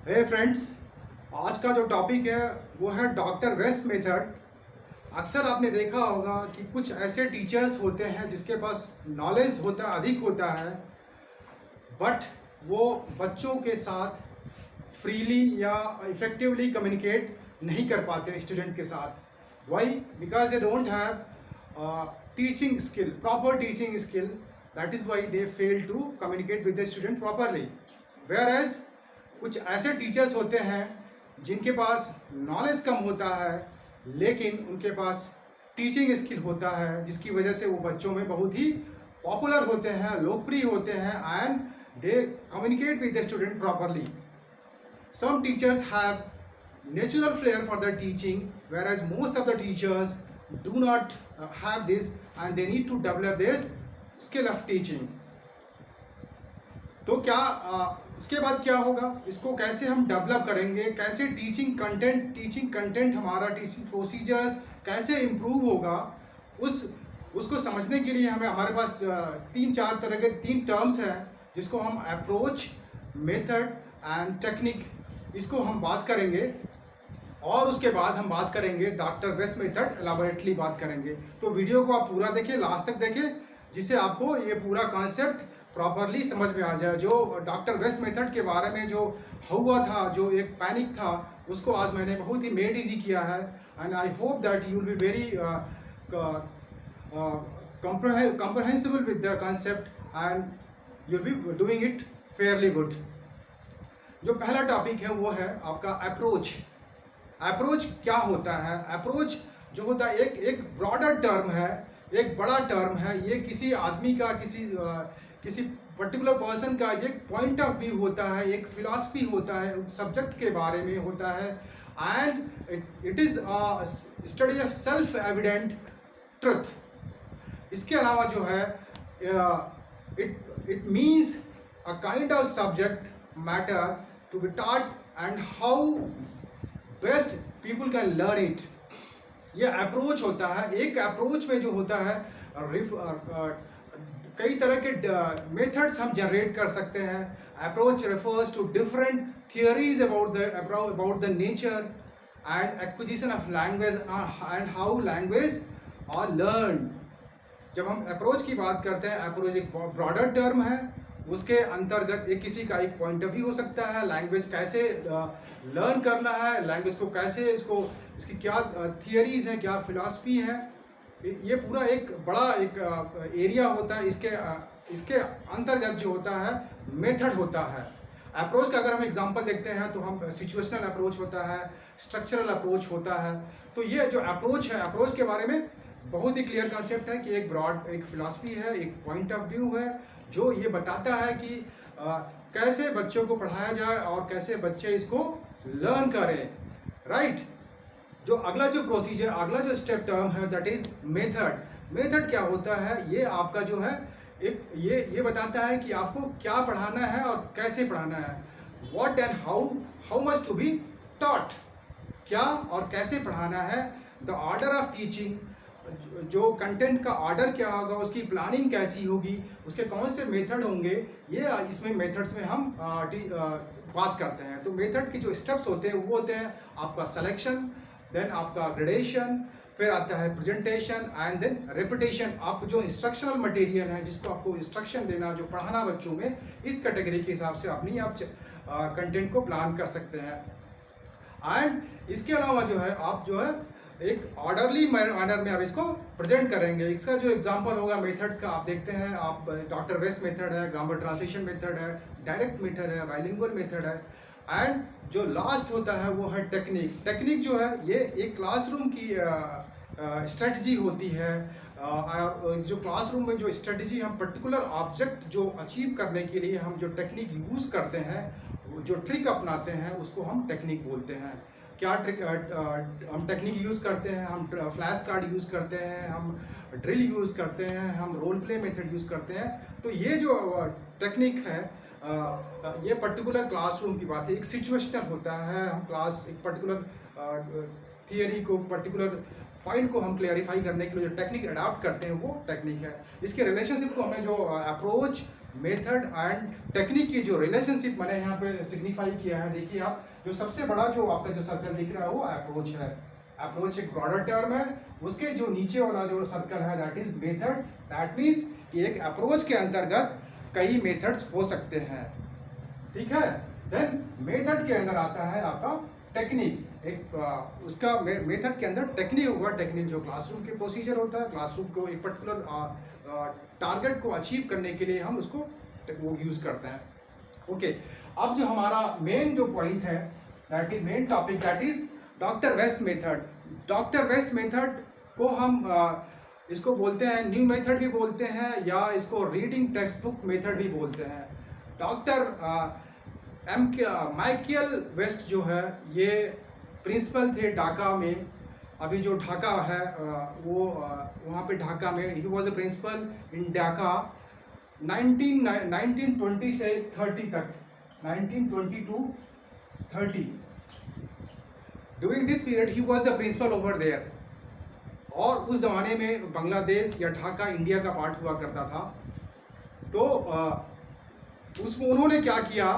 हे friends, आज का जो टॉपिक है वो है डॉक्टर वेस्ट मेथड। अक्सर आपने देखा होगा कि कुछ ऐसे टीचर्स होते हैं जिसके पास नॉलेज होता अधिक होता है, बट वो बच्चों के साथ फ्रीली या इफेक्टिवली कम्युनिकेट नहीं कर पाते स्टूडेंट के साथ। Why? Because they don't have teaching skill, proper teaching skill. That is why they fail to communicate with the student properly. Whereas कुछ ऐसे टीचर्स होते हैं जिनके पास नॉलेज कम होता है, लेकिन उनके पास टीचिंग स्किल होता है, जिसकी वजह से वो बच्चों में बहुत ही पॉपुलर होते हैं, लोकप्रिय होते हैं, and they communicate with the student properly. Some teachers have natural flair for the teaching, whereas most of the teachers do not have this, and they need to develop this skill of teaching. तो क्या इसके बाद क्या होगा, इसको कैसे हम develop करेंगे, कैसे टीचिंग कंटेंट हमारा टीचिंग प्रोसीजर्स कैसे इम्प्रूव होगा, उसको समझने के लिए हमारे पास तीन चार तरह के तीन टर्म्स हैं जिसको हम अप्रोच, मेथड एंड टेक्निक, इसको हम बात करेंगे। और उसके बाद हम बात करेंगे डॉक्टर वेस्ट मेथड, एलाबोरेटली बात करेंगे। तो वीडियो को आप पूरा देखें, लास्ट तक देखें, जिससे आपको ये पूरा कॉन्सेप्ट प्रॉपरली समझ में आ जाए। जो डॉक्टर वेस्ट मेथड के बारे में जो हुआ था, जो एक पैनिक था, उसको आज मैंने बहुत ही मेड इजी किया है, and I hope that you will be very comprehensible with the concept, and you'll be doing it fairly good. जो पहला टॉपिक है वो है आपका अप्रोच। अप्रोच क्या होता है? अप्रोच जो होता है एक ब्रॉडर टर्म है, एक बड़ा टर्म है। ये किसी आदमी का, किसी पर्टिकुलर पर्सन का एक पॉइंट ऑफ व्यू होता है, एक फिलॉसफी होता है, उस सब्जेक्ट के बारे में होता है, and it is study of self evident truth. इसके अलावा जो है it means a kind of subject matter to be taught and how best people can learn it। ये अप्रोच होता है। एक अप्रोच में जो होता है कई तरह के मेथड्स हम जनरेट कर सकते हैं। Approach refers to different theories about the nature and acquisition of language and how language are learned। जब हम अप्रोच की बात करते हैं, अप्रोच एक ब्रॉडर टर्म है, उसके अंतर्गत एक किसी का एक पॉइंट ऑफ व्यू हो सकता है, लैंग्वेज कैसे लर्न करना है, लैंग्वेज को कैसे इसकी क्या थियरीज हैं, क्या फिलॉसफी है। ये पूरा एक बड़ा एक एरिया होता है। इसके अंतर्गत जो होता है मेथड होता है। अप्रोच का अगर हम एग्जांपल देखते हैं तो हम सिचुएशनल अप्रोच होता है, स्ट्रक्चरल अप्रोच होता है। तो ये जो अप्रोच है, अप्रोच के बारे में बहुत ही क्लियर कंसेप्ट है कि एक ब्रॉड एक फिलॉसफी है, एक पॉइंट ऑफ व्यू है, जो ये बताता है कि कैसे बच्चों को पढ़ाया जाए और कैसे बच्चे इसको लर्न करें, राइट। जो अगला जो स्टेप टर्म है, दैट इज मेथड। मेथड क्या होता है? ये आपका जो है ये बताता है कि आपको क्या पढ़ाना है और कैसे पढ़ाना है। What and how much to be taught, क्या और कैसे पढ़ाना है। द ऑर्डर ऑफ टीचिंग, जो कंटेंट का ऑर्डर क्या होगा, उसकी प्लानिंग कैसी होगी, उसके कौन से मेथड होंगे, ये इसमें मेथड्स में हम बात करते हैं। तो मेथड के जो स्टेप्स होते हैं वो होते हैं आपका सिलेक्शन, देन आपका ग्रेडेशन, फिर आता है प्रेजेंटेशन एंड देन रेपिटेशन। आप जो इंस्ट्रक्शनल मटेरियल है, जिसको आपको इंस्ट्रक्शन देना, जो पढ़ाना बच्चों में, इस कैटेगरी के हिसाब से अपनी आप कंटेंट को प्लान कर सकते हैं। एंड इसके अलावा जो है आप जो है एक ऑर्डरली मैनर में आप इसको प्रेजेंट करेंगे। इसका जो एग्जांपल होगा मेथड्स का, आप देखते हैं, आप डॉक्टर वेस्ट मेथड है, ग्रामर ट्रांसलेशन मेथड है, डायरेक्ट मेथड है, बाइलिंगुअल मेथड है, एंड जो लास्ट होता है वो है टेक्निक। टेक्निक जो है ये एक क्लासरूम की स्ट्रेटजी होती है। जो क्लासरूम में जो स्ट्रेटजी हम पर्टिकुलर ऑब्जेक्ट जो अचीव करने के लिए हम जो टेक्निक यूज़ करते हैं, जो ट्रिक अपनाते हैं, उसको हम टेक्निक बोलते हैं। क्या ट्रिक हम टेक्निक यूज़ करते हैं? हम फ्लैश कार्ड यूज़ करते हैं, हम ड्रिल यूज़ करते हैं, हम रोल प्ले मेथड यूज़ करते हैं। तो ये जो टेक्निक है, ये पर्टिकुलर क्लासरूम की बात है। एक सिचुएशनल होता है, हम क्लास एक पर्टिकुलर थियरी को, पर्टिकुलर पॉइंट को हम क्लियरिफाई करने के लिए जो टेक्निक अडॉप्ट करते हैं वो टेक्निक है। इसके रिलेशनशिप को हमें जो अप्रोच मेथड एंड टेक्निक की जो रिलेशनशिप मैंने यहाँ पे सिग्निफाई किया है, देखिए आप, जो सबसे बड़ा जो आपका जो सर्कल दिख रहा है वो अप्रोच है। अप्रोच एक ब्रॉडर टर्म है, उसके जो नीचे वाला जो सर्कल है that is method. That means कि एक अप्रोच के अंतर्गत कई मेथड्स हो सकते हैं, ठीक है। देन मेथड के अंदर आता है आपका टेक्निक। एक उसका मेथड के अंदर टेक्निक होगा। टेक्निक जो क्लासरूम के प्रोसीजर होता है, क्लासरूम को एक पर्टिकुलर टारगेट को अचीव करने के लिए हम उसको वो यूज करते हैं। ओके, अब जो हमारा मेन जो पॉइंट है that is main topic that is doctor West method. Doctor West method को हम इसको बोलते हैं न्यू मेथड भी बोलते हैं, या इसको रीडिंग टेक्स्ट बुक मेथड भी बोलते हैं। डॉक्टर माइकल वेस्ट जो है ये प्रिंसिपल थे ढाका में। अभी जो ढाका है वो वहाँ पे ढाका में he was a principal in Dhaka 1920 से 30 तक, 1920 to 30। During this period he was the principal over there. और उस जमाने में बांग्लादेश या ढाका इंडिया का पार्ट हुआ करता था। तो उसमें उन्होंने क्या किया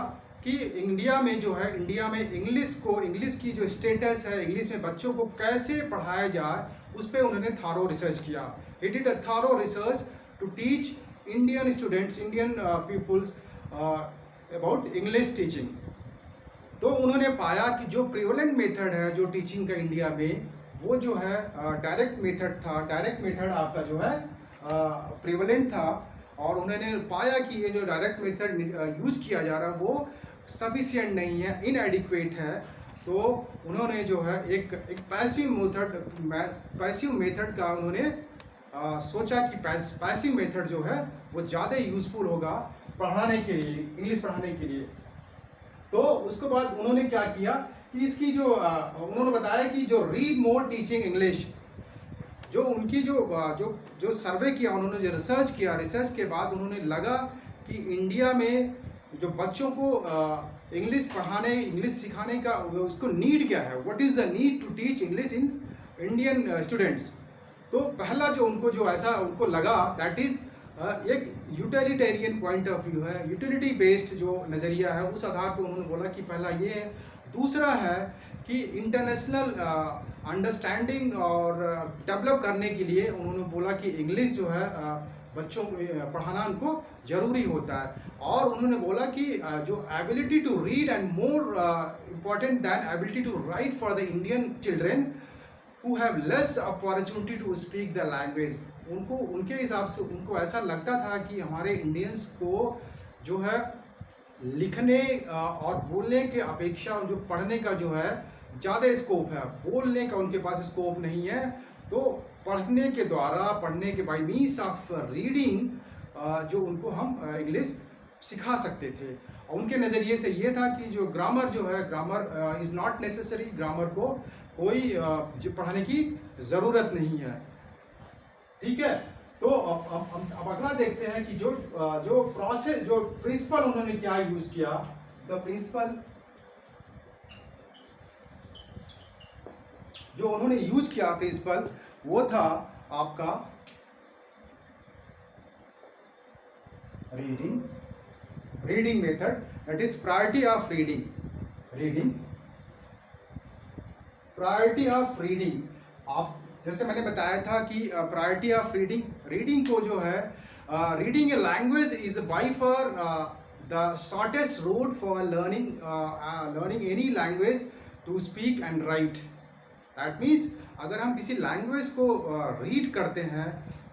कि इंडिया में जो है, इंडिया में इंग्लिश की जो स्टेटस है, इंग्लिश में बच्चों को कैसे पढ़ाया जाए, उस पर उन्होंने थारो रिसर्च किया। ही did a thorough research to teach Indian students, Indian peoples about English teaching. तो उन्होंने पाया कि जो प्रिवलेंट मेथड है जो टीचिंग का इंडिया में, वो जो है डायरेक्ट मेथड था। डायरेक्ट मेथड आपका जो है प्रिवलेंट था। और उन्होंने पाया कि ये जो डायरेक्ट मेथड यूज किया जा रहा है वो सफिशिएंट नहीं है, इनएडिक्वेट है। तो उन्होंने जो है एक पैसिव मेथड का उन्होंने सोचा कि पैसिव मेथड जो है वो ज़्यादा यूजफुल होगा पढ़ाने के लिए, इंग्लिश पढ़ाने के लिए। तो उसके बाद उन्होंने क्या किया कि इसकी जो उन्होंने बताया कि जो रीड मोर टीचिंग इंग्लिश, जो उनकी जो सर्वे किया, उन्होंने जो रिसर्च किया, रिसर्च के बाद उन्होंने लगा कि इंडिया में जो बच्चों को इंग्लिश पढ़ाने, इंग्लिश सिखाने का उसको नीड क्या है, what is the need to teach English in Indian students. तो पहला जो उनको जो ऐसा उनको लगा दैट इज़ एक यूटिलिटेरियन पॉइंट ऑफ व्यू है, यूटिलिटी बेस्ड जो नज़रिया है, उस आधार पर उन्होंने बोला कि पहला ये है। दूसरा है कि इंटरनेशनल अंडरस्टैंडिंग और डेवलप करने के लिए उन्होंने बोला कि इंग्लिश जो है बच्चों को पढ़ाना उनको ज़रूरी होता है। और उन्होंने बोला कि जो ability to read and more important than ability to write for the Indian children who have less opportunity to speak the language. उनको उनके हिसाब से उनको ऐसा लगता था कि हमारे इंडियंस को जो है लिखने और बोलने के अपेक्षा जो पढ़ने का जो है ज़्यादा स्कोप है, बोलने का उनके पास स्कोप नहीं है। तो पढ़ने के द्वारा, पढ़ने के बाय मीन्स ऑफ रीडिंग जो उनको हम इंग्लिश सिखा सकते थे। और उनके नज़रिए से ये था कि जो ग्रामर जो है, grammar is not necessary, grammar को कोई पढ़ाने की ज़रूरत नहीं है, ठीक है। तो अब अगला देखते हैं कि जो प्रोसेस, जो प्रिंसिपल उन्होंने क्या यूज किया। द प्रिंसिपल जो उन्होंने यूज किया प्रिंसिपल, वो था आपका reading method, that is priority of reading. आप जैसे मैंने बताया था कि प्रायोरिटी ऑफ रीडिंग को जो है, reading a language is by far the shortest route for learning any language to speak and write. That means अगर हम किसी लैंग्वेज को रीड करते हैं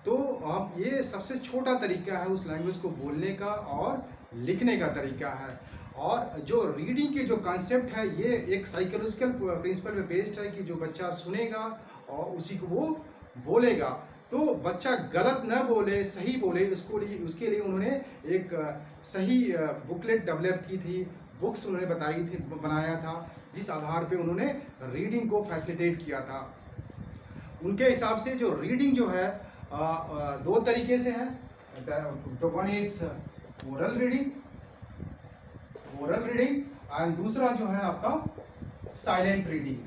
तो हम ये सबसे छोटा तरीका है उस लैंग्वेज को बोलने का और लिखने का तरीका है। और जो रीडिंग के जो कॉन्सेप्ट है ये एक साइकोलॉजिकल प्रिंसिपल पे बेस्ड है कि जो बच्चा सुनेगा और उसी को वो बोलेगा। तो बच्चा गलत न बोले, सही बोले, उसके लिए उन्होंने एक सही बुकलेट डेवलप की थी, बुक्स उन्होंने बनाया था, जिस आधार पे उन्होंने रीडिंग को फैसिलिटेट किया था। उनके हिसाब से जो रीडिंग जो है दो तरीके से है। तो one is oral reading and दूसरा जो है आपका silent reading.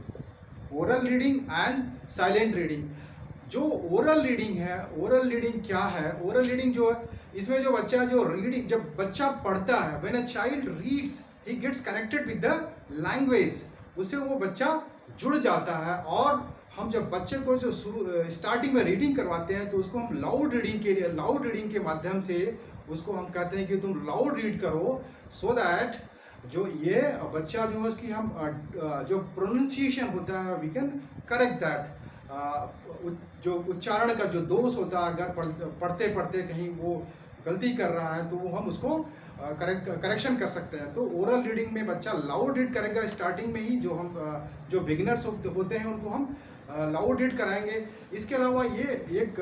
Oral reading and silent reading. जो ओरल रीडिंग है, ओरल रीडिंग क्या है? ओरल रीडिंग जो है इसमें जो बच्चा जो रीडिंग, जब बच्चा पढ़ता है, when a child reads he gets connected with the language, उससे वो बच्चा जुड़ जाता है। और हम जब बच्चे को जो स्टार्टिंग में रीडिंग करवाते हैं तो उसको हम लाउड रीडिंग के माध्यम से उसको हम कहते हैं कि तुम लाउड रीड करो, सो दैट जो ये बच्चा जो है उसकी हम जो प्रोनाउंसिएशन होता है वी कैन करेक्ट दैट, जो उच्चारण का जो दोष होता है, अगर पढ़ते पढ़ते कहीं वो गलती कर रहा है तो वो हम उसको करेक्शन कर सकते हैं। तो ओरल रीडिंग में बच्चा लाउड रीड करेगा स्टार्टिंग में ही, जो बिगिनर्स होते हैं उनको हम लाउड रीड कराएंगे। इसके अलावा ये एक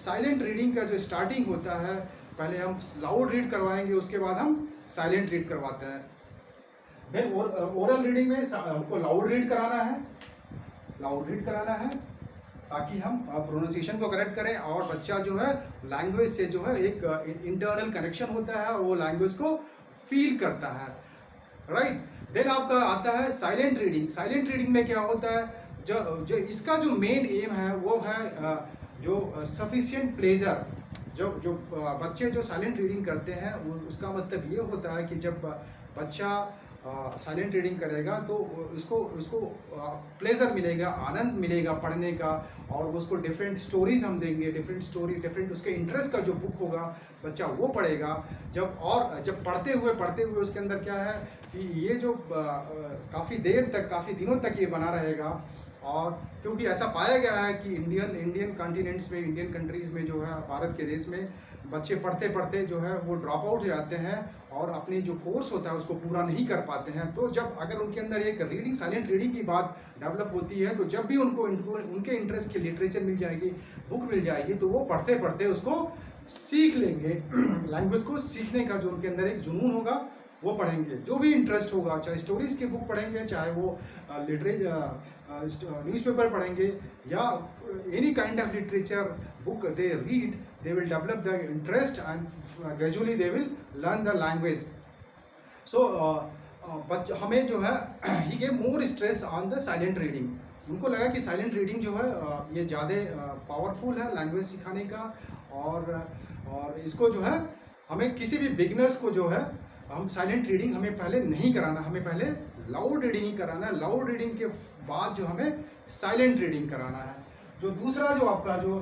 साइलेंट रीडिंग का जो स्टार्टिंग होता है, पहले हम लाउड रीड करवाएंगे, उसके बाद हम साइलेंट रीड करवाते हैं। देन ओरल रीडिंग में हमको लाउड रीड कराना है ताकि हम प्रोनाउंसिएशन को करेक्ट करें, और बच्चा जो है लैंग्वेज से जो है एक इंटरनल कनेक्शन होता है और वो लैंग्वेज को फील करता है, राइट। देन आपका आता है साइलेंट रीडिंग। साइलेंट रीडिंग में क्या होता है, जो इसका जो मेन एम है वो है जो सफिशिएंट प्लेजर। जो बच्चे जो साइलेंट रीडिंग करते हैं उसका मतलब ये होता है कि जब बच्चा साइलेंट रीडिंग करेगा तो उसको प्लेजर मिलेगा, आनंद मिलेगा पढ़ने का, और उसको डिफरेंट स्टोरीज हम देंगे, डिफरेंट उसके इंटरेस्ट का जो बुक होगा बच्चा वो पढ़ेगा। जब पढ़ते हुए उसके अंदर क्या है कि ये जो काफ़ी देर तक, काफ़ी दिनों तक ये बना रहेगा। और क्योंकि ऐसा पाया गया है कि इंडियन कॉन्टिनेंट्स में, इंडियन कंट्रीज़ में जो है, भारत के देश में बच्चे पढ़ते पढ़ते जो है वो ड्रॉप आउट हो जाते हैं और अपनी जो कोर्स होता है उसको पूरा नहीं कर पाते हैं। तो जब अगर उनके अंदर एक साइलेंट रीडिंग की बात डेवलप होती है, तो जब भी उनको उनके इंटरेस्ट की लिटरेचर मिल जाएगी, बुक मिल जाएगी, तो वो पढ़ते पढ़ते उसको सीख लेंगे। लैंग्वेज को सीखने का जो उनके अंदर एक जुनून होगा वो पढ़ेंगे, जो भी इंटरेस्ट होगा, चाहे स्टोरीज की बुक पढ़ेंगे, चाहे वो न्यूज़पेपर पढ़ेंगे, या any kind of literature book they read, they will develop the interest and gradually they will learn the language. So हमें जो है he gave more stress on the silent reading. उनको लगा कि साइलेंट रीडिंग जो है ये ज़्यादा पावरफुल है लैंग्वेज सिखाने का, और इसको जो है हमें किसी भी बिगनर्स को जो है हम साइलेंट रीडिंग हमें पहले नहीं कराना, हमें पहले लाउड रीडिंग ही कराना है। लाउड रीडिंग के बाद जो हमें साइलेंट रीडिंग कराना है। जो दूसरा जो आपका जो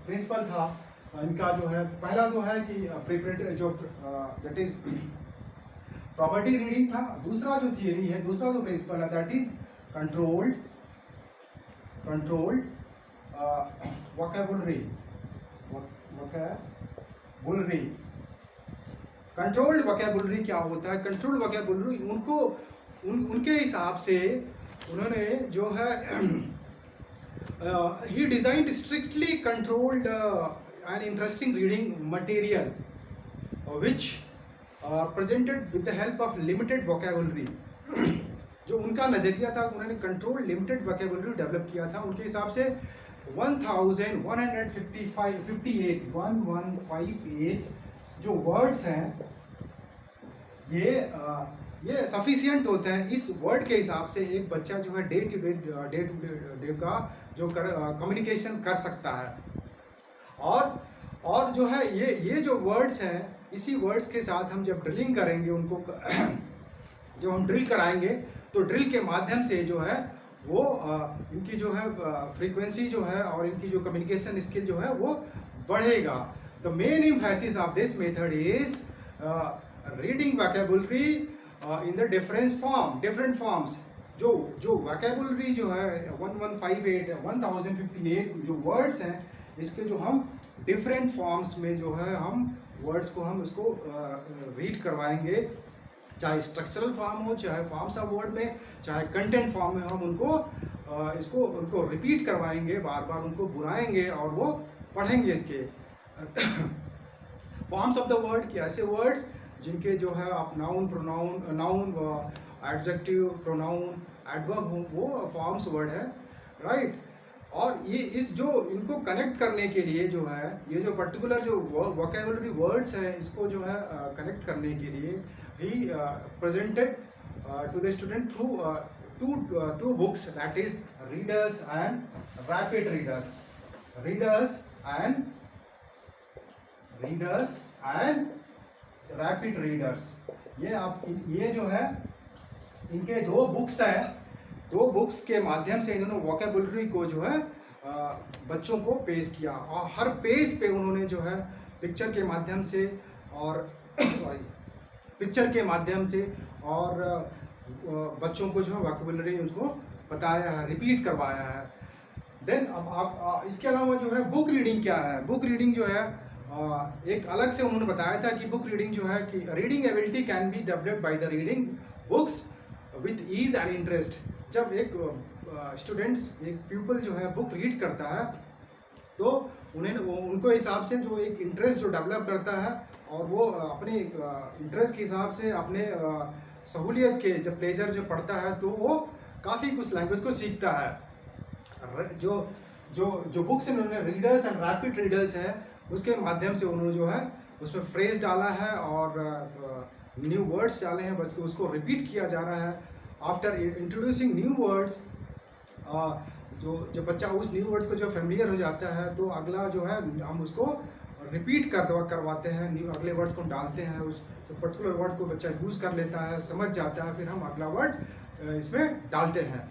प्रिंसिपल था इनका जो है, पहला जो है कि प्रिपरेटरी जो दैट इज प्रॉपर्टी रीडिंग था। दूसरा जो थियरी है, दूसरा जो प्रिंसिपल है that is controlled vocabulary. Controlled vocabulary क्या होता है? कंट्रोल्ड वोकैबुलरी उनके हिसाब से उन्होंने जो है he designed strictly controlled and interesting reading material which presented with the help of limited vocabulary. जो उनका नज़रिया था, उन्होंने कंट्रोल लिमिटेड वोकैबुलरी डेवलप किया था। उनके हिसाब से 1158 जो वर्ड्स हैं ये सफिशिएंट होते हैं। इस वर्ड के हिसाब से एक बच्चा जो है डे टू डे का जो कम्युनिकेशन कर सकता है। और जो है ये जो वर्ड्स हैं, इसी वर्ड्स के साथ हम जब ड्रिलिंग करेंगे उनको जब हम ड्रिल कराएंगे तो ड्रिल के माध्यम से जो है वो इनकी जो है फ्रीक्वेंसी जो है और इनकी जो कम्युनिकेशन स्किल जो है वो बढ़ेगा। The main emphasis of this method is reading vocabulary in the different forms. जो वोकैबुलरी जो है 1058 जो वर्ड्स हैं, इसके जो हम डिफरेंट फॉर्म्स में जो है हम वर्ड्स को हम इसको रीड करवाएंगे, चाहे स्ट्रक्चरल फॉर्म हो, चाहे फॉर्म्स ऑफ वर्ड में, चाहे कंटेंट फॉर्म में हम उनको रिपीट करवाएंगे, बार बार उनको बुलाएंगे और वो पढ़ेंगे इसके फॉर्म्स ऑफ द वर्ड कि ऐसे वर्ड्स जिनके जो है आप नाउन एडजेक्टिव, प्रोनाउन, एडवर्ब हो, वो फॉर्म्स वर्ड है, राइट। और ये इनको कनेक्ट करने के लिए जो है ये जो पर्टिकुलर जो वोकैबुलरी वर्ड्स हैं, इसको जो है कनेक्ट करने के लिए he presented to the student through two books, that is Readers and Rapid Readers. Readers and rapid readers. ये जो है इनके दो बुक्स है, दो बुक्स के माध्यम से इन्होंने वोकेबुलरी को जो है बच्चों को पेश किया, और हर पेज पे उन्होंने जो है पिक्चर के माध्यम से और पिक्चर के माध्यम से और बच्चों को जो है वोकेबुलरी उनको बताया है, रिपीट करवाया है। देन अब आप इसके अलावा जो है बुक रीडिंग क्या है, बुक रीडिंग जो है एक अलग से उन्होंने बताया था कि बुक रीडिंग जो है कि reading ability can be developed by the reading books with ease and interest. जब एक स्टूडेंट्स एक प्यूपल जो है बुक रीड करता है तो उनको हिसाब से जो एक इंटरेस्ट जो डेवलप करता है, और वो अपने इंटरेस्ट के हिसाब से अपने सहूलियत के जब प्लेजर जो पढ़ता है तो वो काफ़ी कुछ लैंग्वेज को सीखता है। जो बुक्स इन्होंने रीडर्स एंड रैपिड रीडर्स है उसके माध्यम से उन्होंने जो है उसमें फ्रेज डाला है और न्यू वर्ड्स डाले हैं, बच्चों उसको रिपीट किया जा रहा है। आफ्टर इंट्रोड्यूसिंग न्यू वर्ड्स, जो बच्चा उस न्यू वर्ड्स को जो फेमिलियर हो जाता है तो अगला जो है हम उसको रिपीट करवाते हैं, न्यू अगले वर्ड्स को डालते हैं, उस तो पर्टिकुलर वर्ड को बच्चा यूज़ कर लेता है, समझ जाता है, फिर हम अगला वर्ड्स इसमें डालते हैं।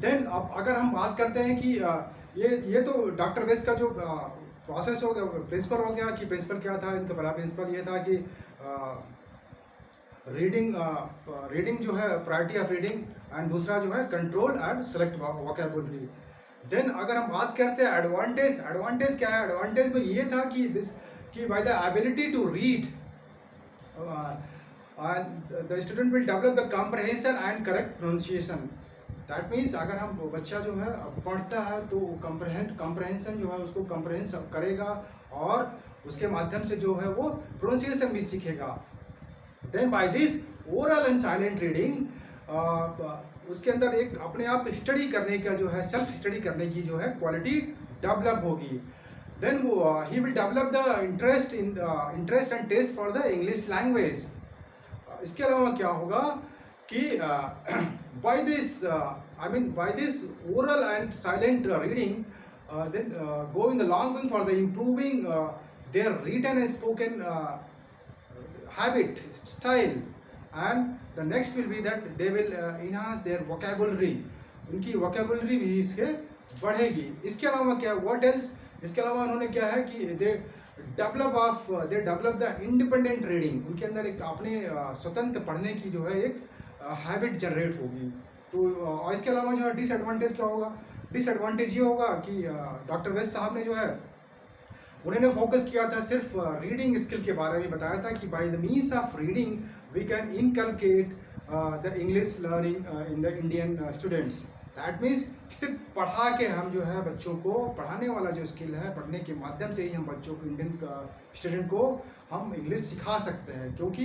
देन अब अगर हम बात करते हैं कि ये तो डॉक्टर वेस्ट का जो प्रोसेस हो गया, प्रिंसिपल हो गया कि प्रिंसिपल क्या था इनका, बड़ा प्रिंसिपल ये था कि रीडिंग जो है प्रायोरिटी ऑफ रीडिंग, एंड दूसरा जो है control and select vocabulary. Then अगर हम बात करते हैं एडवांटेज क्या है, एडवांटेज में ये था कि by the ability to read the student will develop the comprehension and correct pronunciation. That means अगर हम बच्चा जो है पढ़ता है तो कॉम्प्रहेंशन जो है उसको कॉम्प्रहेंस करेगा और उसके माध्यम से जो है वो प्रोनाउंसिएशन भी सीखेगा। Then by this oral and silent reading उसके अंदर एक अपने आप स्टडी करने का जो है, सेल्फ स्टडी करने की जो है क्वालिटी डेवलप होगी। Then he will develop the interest and taste for the English language. इसके अलावा क्या होगा कि by this oral and silent reading then go in the long run for the improving their written and spoken habit style, and the next will be that they will enhance their vocabulary, उनकी vocabulary भी इसके बढ़ेगी। इसके अलावा क्या, what else, इसके अलावा उन्होंने क्या है कि they develop the independent reading, उनके अंदर एक अपने स्वतंत्र पढ़ने की जो है एक हैबिट जनरेट होगी। तो और इसके अलावा जो है डिसएडवांटेज क्या होगा, डिसएडवांटेज ये होगा कि डॉक्टर वेस्ट साहब ने जो है उन्होंने फोकस किया था सिर्फ रीडिंग स्किल के बारे में, बताया था कि by the means of reading we can inculcate the English learning in the Indian students. That means सिर्फ पढ़ा के हम जो है बच्चों को पढ़ाने वाला जो स्किल है, पढ़ने के माध्यम से ही हम बच्चों को, इंडियन स्टूडेंट को हम इंग्लिश सिखा सकते हैं, क्योंकि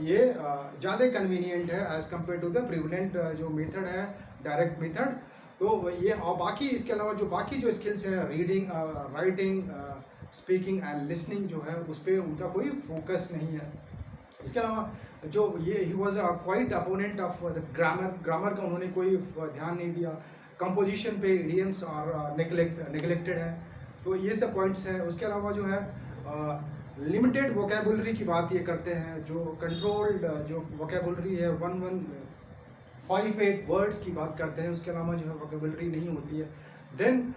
ये ज़्यादा कन्वीनियंट है as compare to the prevalent जो मेथड है, डायरेक्ट मेथड। तो ये और बाकी इसके अलावा जो बाकी जो स्किल्स हैं, reading, writing, speaking and listening जो है उस पर उनका कोई फोकस नहीं है। इसके अलावा जो ये he was quite opponent of the grammar का उन्होंने कोई ध्यान नहीं दिया, कंपोजिशन पे इडियम्स और नेगलेक्टेड है। तो ये सब पॉइंट्स हैं। उसके अलावा जो है लिमिटेड वोकेबुलरी की बात ये करते हैं, जो कंट्रोल्ड जो वोकेबुलरी है 115 वर्ड्स की बात करते हैं, उसके अलावा जो है वोकेबुलरी नहीं होती है। देन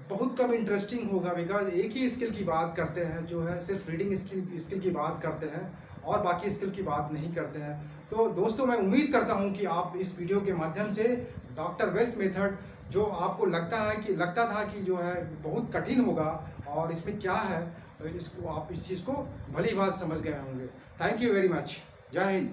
बहुत कम इंटरेस्टिंग होगा, बिकॉज एक ही स्किल की बात करते हैं, जो है सिर्फ रीडिंग स्किल की बात करते हैं और बाकी स्किल की बात नहीं करते हैं। तो दोस्तों मैं उम्मीद करता हूं कि आप इस वीडियो के माध्यम से डॉक्टर वेस्ट मेथड जो आपको लगता था कि जो है बहुत कठिन होगा और इसमें क्या है, इसको आप इस चीज़ को भली बात समझ गए होंगे। Thank you very much. जय हिंद।